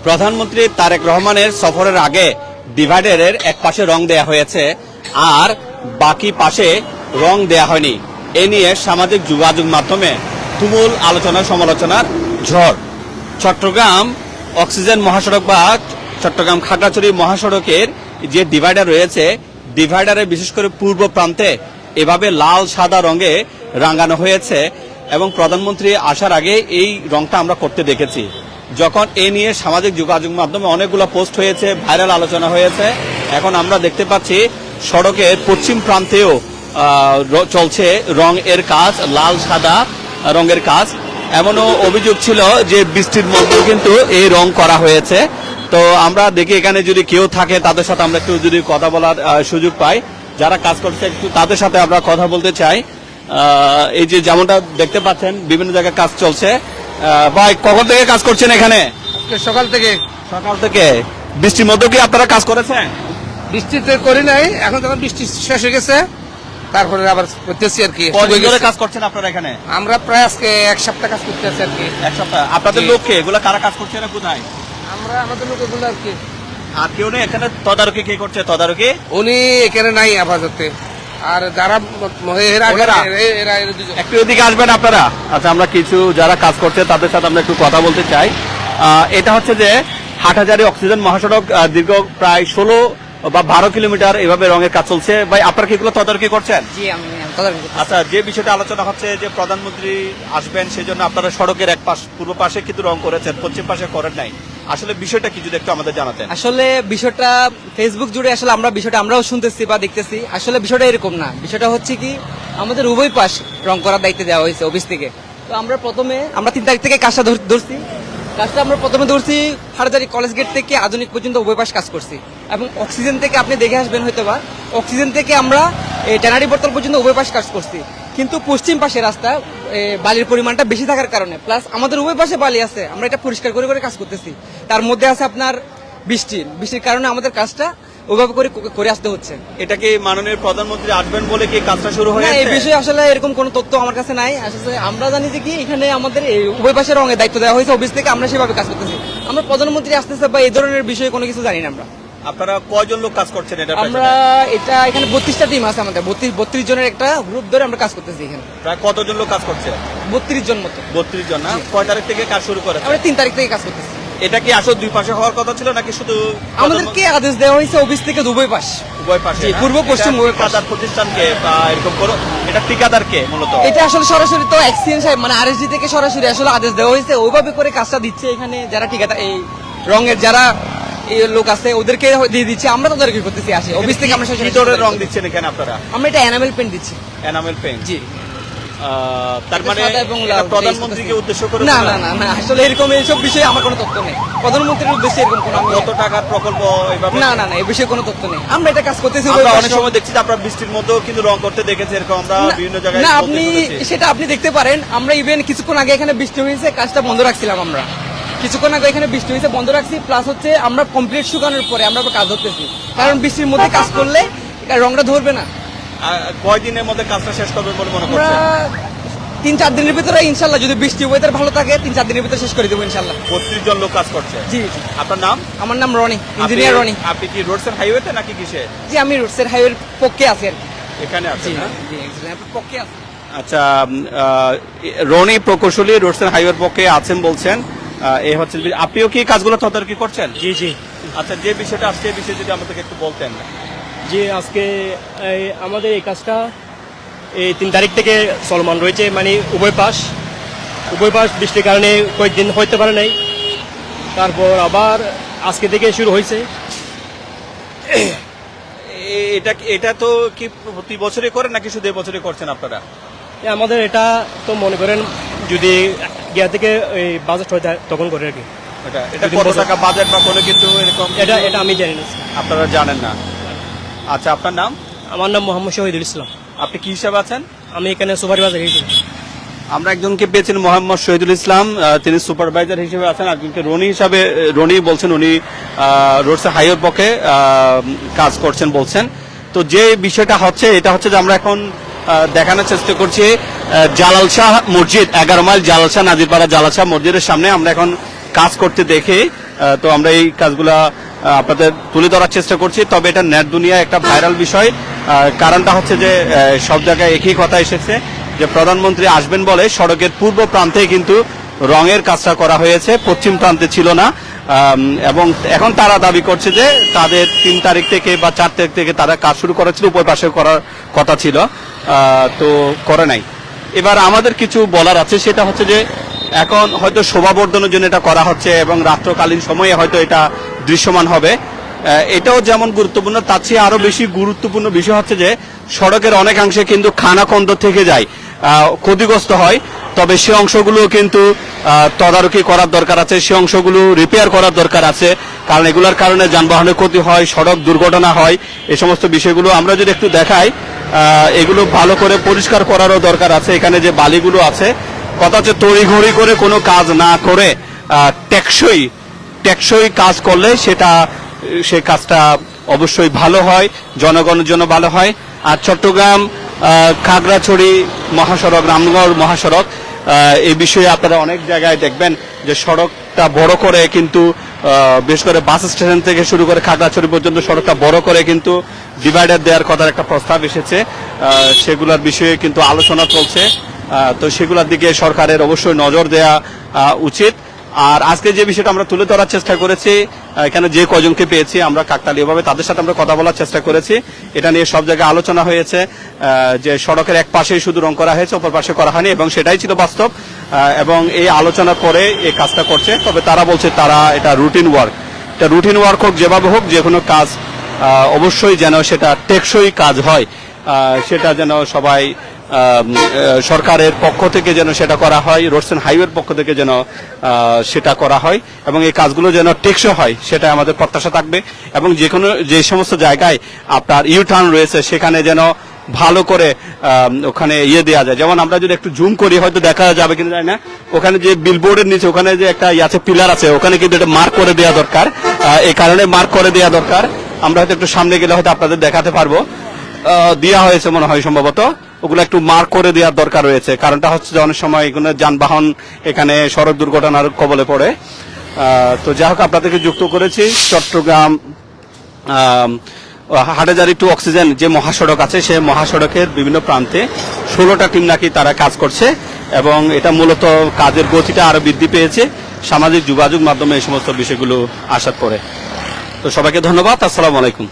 প্রধানমন্ত্রী তারেক রহমানের সফরের আগে ডিভাইডারের এক পাশে রং দেয়া হয়েছে আর বাকি পাশে রং দেয়া হয়নি। এ নিয়ে সামাজিক যোগাযোগ মাধ্যমে তুমুল আলোচনা সমালোচনার ঝড়। চট্টগ্রাম অক্সিজেন মহাসড়ক বা চট্টগ্রাম খাগড়াছড়ি মহাসড়কের যে ডিভাইডার রয়েছে, ডিভাইডারে বিশেষ করে পূর্ব প্রান্তে এভাবে লাল সাদা রঙে রাঙানো হয়েছে এবং প্রধানমন্ত্রী আসার আগে এই রংটা আমরা করতে দেখেছি। যখন এ নিয়ে সামাজিক যোগাযোগ মাধ্যমে অনেকগুলো পোস্ট হয়েছে, ভাইরাল আলোচনা হয়েছে, এখন আমরা দেখতে পাচ্ছি সড়কের পশ্চিম প্রান্তেও চলছে রং এর কাজ, লাল সাদা রঙের কাজ। এমনও অভিযোগ ছিল যে বৃষ্টির মধ্যেও কিন্তু এই রং করা হয়েছে। তো আমরা দেখি এখানে যদি কেউ থাকে তাদের সাথে আমরা একটু যদি কথা বলার সুযোগ পাই, যারা কাজ করছে একটু তাদের সাথে আমরা কথা বলতে চাই। এই যে যেমনটা দেখতে পাচ্ছেন বিভিন্ন জায়গায় কাজ চলছে। ভাই, কখন থেকে কাজ করছেন এখানে? সকাল থেকে। সকাল থেকে। বৃষ্টির মধ্যে কি আপনারা কাজ করেছেন? বৃষ্টিতে করি নাই, এখন যখন বৃষ্টি শেষ হয়ে গেছে তারপরে আবার করতেছি আর কি। কয়দিন ধরে কাজ করছেন আপনারা এখানে? আমরা প্রায় আজকে এক সপ্তাহ কাজ করতেছি আর কি। এক সপ্তাহ। আপনাদের লোককে এগুলা কারা কাজ করছে না কোথায়? আমরা আমাদের লোক এগুলো আর কি। আর কেউ নেই এখানে? তদারকি কে করছে? তদারকি উনি এখানে নাই আপাতত। আর যারা এরা দুজন। একটু এদিকে আসবেন আপনারা। আচ্ছা, আমরা কিছু যারা কাজ করছে তাদের সাথে আমরা একটু কথা বলতে চাই। এটা হচ্ছে যে হাটহাজারী অক্সিজেন মহাসড়ক, দীর্ঘ প্রায় 16 বা 12 কিলোমিটার এভাবে রঙের কাজ চলছে। ভাই, আপনারা কি এগুলো তদারকি করছেন? জি, আমি তদারকি করছি। আচ্ছা, যে বিষয়টা আলোচনা হচ্ছে যে প্রধানমন্ত্রী আসবেন, সেই জন্য আপনারা সড়কের এক পাশ পূর্ব পাশে কিন্তু রং করেছেন, পশ্চিম পাশে করেন নাই। আসলে বিষয়টা কি যদি একটু আমাদের জানাতেন। আসলে বিষয়টা ফেসবুক জুড়ে আসলে আমরাও শুনতেছি বা দেখতেছি। আসলে বিষয়টা এরকম না। বিষয়টা হচ্ছে কি, আমাদের উভয় পাশ রং করার দায়িত্ব দেওয়া হয়েছে অফিস থেকে। তো আমরা 3 তারিখ থেকে কাজটা ধরছি। কাজটা আমরা প্রথমে ধরছি হাটহাজারী কলেজ গেট থেকে আধুনিক পর্যন্ত উভয় পাশ কাজ করছি। এবং অক্সিজেন থেকে আপনি দেখে আসবেন হয়তো বা, অক্সিজেন থেকে আমরা ট্যানারি বোতল পর্যন্ত উভয় পাশ কাজ করছি। কিন্তু পশ্চিম পাশে রাস্তা বালির পরিমাণটা বেশি থাকার কারণে, প্লাস আমাদের উভয় পাশে বালি আছে, আমরা এটা পরিষ্কার করে করে কাজ করতেছি। তার মধ্যে আছে আপনার বৃষ্টির কারণে আমাদের কাজটা ওইভাবে করে আসতে হচ্ছে। এটা কি মাননীয় প্রধানমন্ত্রী আসবেন বলে কি কাজটা শুরু হয়ে এই বিষয়ে আসলে এরকম কোনো তথ্য আমার কাছে নাই। আসলে আমরা জানি যে কি এখানে আমাদের উভয় পাশে রঙের দায়িত্ব দেওয়া হয়েছে অফিস থেকে, আমরা সেভাবে কাজ করতেছি। আমরা প্রধানমন্ত্রী আসতেছে বা এই ধরনের বিষয়ে কোনো কিছু জানি না আমরা। আপনারা কয়জন লোক কাজ করছেন এটা? আমরা এটা এখানে 32টা টিম আছে আমাদের, 32 জনের একটা গ্রুপ ধরে আমরা কাজ করতেছি এখানে। প্রায় কতজন লোক কাজ করছে? 32 জন মতো। 32 জন না? কয় তারিখ থেকে কাজ শুরু করেছে? আমরা 3 তারিখ থেকে কাজ করতেছি। এটা কি আসলে দুই পাশে হওয়ার কথা ছিল নাকি শুধু? আমাদেরকে আদেশ দেওয়া হয়েছে অফিস থেকে উভয় পাশ। উভয় পাশে? পূর্ব পশ্চিম উভয় পাশ। ঠিকাদার প্রতিষ্ঠানকে বা এরকম করো, এটা ঠিকাদারকে মূলত? এটা আসলে সরাসরি তো এক্সচেঞ্জ সাহেব মানে আরএসডি থেকে সরাসরি আসলে আদেশ দেওয়া হয়েছে, ওইভাবে করে কাজটা দিচ্ছে এখানে যারা ঠিকাদার এই রঙের যারা এই লোক আছে ওদেরকে দিয়ে দিচ্ছে। আমরা তাদের কি করতেছি আসে অফিস থেকে। আমরা কি ধরনের রং দিচ্ছেন এখানে আপনারা? আমরা এটা এনামেল পেইন্ট দিচ্ছি। Enamel paint? জি। তার মানে প্রধানমন্ত্রীকে উদ্দেশ্য করে? না না না না, আসলে এরকম এইসব বিষয়ে আমার কোনো তথ্য নেই। প্রধানমন্ত্রীর উদ্দেশ্যে এরকম কোনো কত টাকার প্রকল্প এইভাবে? না না না, এই বিষয়ে কোনো তথ্য নেই। আমরা এটা কাজ করতেছি। আমরা অনেক সময় দেখছি যে আপনারা বৃষ্টির মধ্যেও কিন্তু রং করতে দেখেছি, এরকম আমরা বিভিন্ন জায়গায়। না, সেটা আপনি দেখতে পারেন। আমরা ইভেন কিছুক্ষণ আগে এখানে বৃষ্টি হয়েছে, কাজটা বন্ধ রাখছিলাম। আমরা কিছুক্ষণ আগে এখানে বৃষ্টি হয়েছে বন্ধ রাখছি, প্লাস হচ্ছে আমরা কমপ্লিট শুকানোর পরে আমরা কাজ ধরতেছি, কারণ বৃষ্টির মধ্যে কাজ করলে রংটা ধরবে না। কয়দিনের মধ্যে কাজটা শেষ করবেন বলে মনে আমরা করছেন? 3-4 দিনের ভিতরে ইনশাল্লাহ, যদি বৃষ্টি ওয়েদার ভালো থাকে 3-4 দিনের ভিতরে শেষ করে দেবো ইনশাল্লাহ। 32 জন লোক কাজ করছে? জি। আপনার নাম? আমার নাম রনি, ইঞ্জিনিয়ার রনি। আপনি কি রোডস এন্ড হাইওয়েতে নাকি কিসে? জি, আমি রোডসের হাইওয়ের পক্ষে আছি আর কি। এখানে আছেন না? জি, ইঞ্জিনিয়ার পক্ষে আছি। আচ্ছা, রনি প্রকৌশলী রোডস এন্ড হাইওয়ের পক্ষে আছেন বলছেন। এই হচ্ছে, আপনিও কি কাজগুলো তদারকি করছেন? জি জি। আচ্ছা, যে বিষয়টা আসছে এই বিষয়ে যদি আমাদেরকে একটু বলতেন। জি, আজকে আমাদের এই কাজটা এই 3 তারিখ থেকে চলমান রয়েছে, মানে উভয় পাশ বৃষ্টির কারণে কয়েকদিন হইতে পারে নাই, তারপর আবার আজকে থেকে শুরু হয়েছে। এটা তো কি প্রতি বছরই করেন নাকি শুধু এবছরই করছেন আপনারা? আমাদের এটা তো মনে করেন যদি গিয়া থেকে এই বাজেট হয়ে যায় তখন করে আর কি। এটা কত টাকা বাজেট বা কোনো কিন্তু এরকম? এটা আমি জানি না। আপনারা জানেন না? আচ্ছা, আপনার নাম? আমার নাম মোহাম্মদ শহীদুল ইসলাম। আপনি কি হিসাবে আছেন? আমি এখানে সুপারভাইজার হিসেবে। আমরা একজনকে পেয়েছেন মোহাম্মদ শহীদুল ইসলাম, তিনি সুপারভাইজার হিসেবে আছেন। একজনকে রনি বলছেন, উনি রোডস হাইওয়ের পক্ষে কাজ করছেন বলছেন। তো যে বিষয়টা হচ্ছে এটা হচ্ছে যে আমরা এখন দেখানোর চেষ্টা করছি জালাল শাহ মসজিদ, 11 মাইল জালাল শাহ নাজিরপাড়া জালাল শাহ মসজিদের সামনে আমরা এখন কাজ করতে দেখে তো আমরা এই কাজগুলা আপনাদের তুলে ধরার চেষ্টা করছি। তবে এটা নেট দুনিয়ায় একটা ভাইরাল বিষয়। কারণটা হচ্ছে যে সব জায়গায় একই কথা এসেছে যে প্রধানমন্ত্রী আসবেন বলে সড়কের পূর্ব প্রান্তে কিন্তু রঙের কাজটা করা হয়েছে, পশ্চিম প্রান্তে ছিল না। এবং এখন তারা দাবি করছে যে তাদের 3 তারিখ থেকে বা 4 তারিখ থেকে তারা কাজ শুরু করেছিল, উভয় পাশে করার কথা ছিল, তো করে নাই। এবার আমাদের কিছু বলার আছে, সেটা হচ্ছে যে এখন হয়তো শোভাবর্ধনের জন্য এটা করা হচ্ছে এবং রাত্রকালীন সময়ে হয়তো এটা দৃশ্যমান হবে। এটাও যেমন গুরুত্বপূর্ণ, তার চেয়ে আরো বেশি গুরুত্বপূর্ণ বিষয় হচ্ছে যে সড়কের অনেকাংশে কিন্তু খানাখন্দ থেকে যায়, ক্ষতিগ্রস্ত হয়। তবে সে অংশগুলো কিন্তু তদারকি করার দরকার আছে, সে অংশগুলো রিপেয়ার করার দরকার আছে, কারণ এগুলোর কারণে যানবাহনের ক্ষতি হয়, সড়ক দুর্ঘটনা হয়। এই সমস্ত বিষয়গুলো আমরা যদি একটু দেখাই, এগুলো ভালো করে পরিষ্কার করারও দরকার আছে। এখানে যে বালিগুলো আছে, কথা হচ্ছে তড়িঘড়ি করে কোনো কাজ না করে টেকসই কাজ করলে সে কাজটা অবশ্যই ভালো হয়, জনগণের জন্য ভালো হয়। আর চট্টগ্রাম খাগড়াছড়ি মহাসড়ক, রামগড় মহাসড়ক, এই বিষয়ে আপনারা অনেক জায়গায় দেখবেন যে সড়কটা বড় করে কিন্তু বিশেষ করে বাস স্টেশন থেকে শুরু করে খাগড়াছড়ি পর্যন্ত সড়কটা বড় করে কিন্তু ডিভাইডার দেওয়ার কথার একটা প্রস্তাব এসেছে। সেগুলোর বিষয়ে কিন্তু আলোচনা চলছে। তো সেগুলোর দিকে সরকারের অবশ্যই নজর দেওয়া উচিত। আর আজকে যে বিষয়টা আমরা তুলে ধরার চেষ্টা করেছি, এখানে যে কজনকে পেয়েছি আমরা কাকতালীয়ভাবে তাদের সাথে আমরা কথা বলার চেষ্টা করেছি। এটা নিয়ে সব জায়গায় আলোচনা হয়েছে যে সড়কের এক পাশেই শুধু রং করা হয়েছে, অপর পাশে করা হয়নি, এবং সেটাই ছিল বাস্তব। এবং এই আলোচনা করে এই কাজটা করছে। তবে তারা বলছে তারা এটা রুটিন ওয়ার্ক হোক, যেভাবে হোক, যে কোনো কাজ অবশ্যই যেন সেটা টেকসই কাজ হয়, সেটা যেন সবাই সরকারের পক্ষ থেকে যেন সেটা করা হয়, রোডস এন্ড হাইওয়ের পক্ষ থেকে যেন সেটা করা হয়, এবং এই কাজগুলো যেন টেকসই হয়, সেটা আমাদের প্রত্যাশা থাকবে। এবং যে সমস্ত জায়গায় আপনার ইউটার্ন রয়েছে সেখানে যেন ভালো করে ওখানে দেওয়া যায়। যেমন আমরা যদি একটু জুম করি হয়তো দেখা যাবে কিনা জানি না, ওখানে যে বিলবোর্ডের নিচে ওখানে যে একটা আছে পিলার আছে, ওখানে কিন্তু এটা মার্ক করে দেওয়া দরকার। এই কারণে মার্ক করে দেওয়া দরকার। আমরা হয়তো একটু সামনে গেলে হয়তো আপনাদের দেখাতে পারবো, দেওয়া হয়েছে মনে হয় সম্ভবত। ওগুলো একটু মার্ক করে দেওয়ার দরকার রয়েছে। কারণটা হচ্ছে যে অনেক সময় এখানে যানবাহন এখানে সড়ক দুর্ঘটনার কবলে পড়ে। তো যাই হোক, আপনাদেরকে যুক্ত করেছি চট্টগ্রাম হাটহাজারী টু অক্সিজেন যে মহাসড়ক আছে, সেই মহাসড়কের বিভিন্ন প্রান্তে 16টা টিম নাকি তারা কাজ করছে, এবং এটা মূলত কাজের গতিটা আরো বৃদ্ধি পেয়েছে সামাজিক যোগাযোগ মাধ্যমে এই সমস্ত বিষয়গুলো আসার পরে। তো সবাইকে ধন্যবাদ। আসসালামু আলাইকুম।